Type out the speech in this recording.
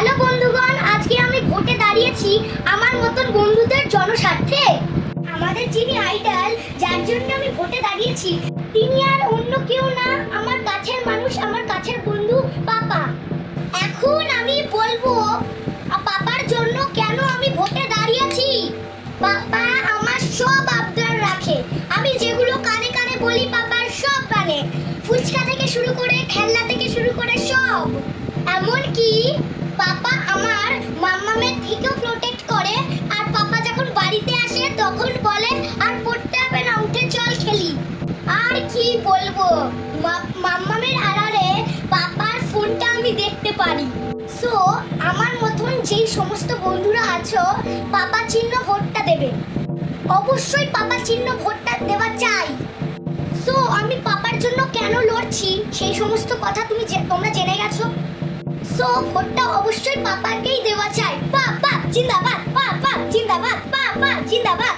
Hello বন্ধুগণ, আজকে আমি ভোটে দাঁড়িয়েছি আমার মতন বন্ধুদের জনস্বার্থে। আমাদের যিনি আইডল, যার জন্য আমি ভোটে দাঁড়িয়েছি, তিনি আর অন্য কেউ না, আমার কাছের মানুষ, আমার কাছের বন্ধু পাপা। এখন আমি বলবো পাপার জন্য কেন আমি ভোটে দাঁড়িয়েছি। পাপা আমার সব আবদার রাখে, আমি যেগুলো কানে কানে বলি পাপার সব কানে। ফুচকা থেকে শুরু করে খেলনা থেকে শুরু করে সব। এমনকি পাপা আমার মাম্মামের থেকেও প্রোটেক্ট করে। আর পাপা যখন বাড়িতে আসে তখন বলে আর পড়তে হবে না, উঠে চল খেলি। আর কি বলবো, মাম্মামের আড়ালে পাপার ফোনটা আমি দেখতে পারি। সো আমার মতন যেই সমস্ত বন্ধুরা আছো, পাপা চিহ্ন ভোটটা দেবে। অবশ্যই পাপা চিহ্ন ভোটটা দেওয়া চাই। সো আমি পাপার জন্য কেন লড়ছি সেই সমস্ত কথা তোমরা জেনে গেছো। সো ভোটটা অবশ্যই পাপাকেই দেওয়া চাই। পাপা জিন্দাবাদ, পাপা জিন্দাবাদ, পাপা জিন্দাবাদ।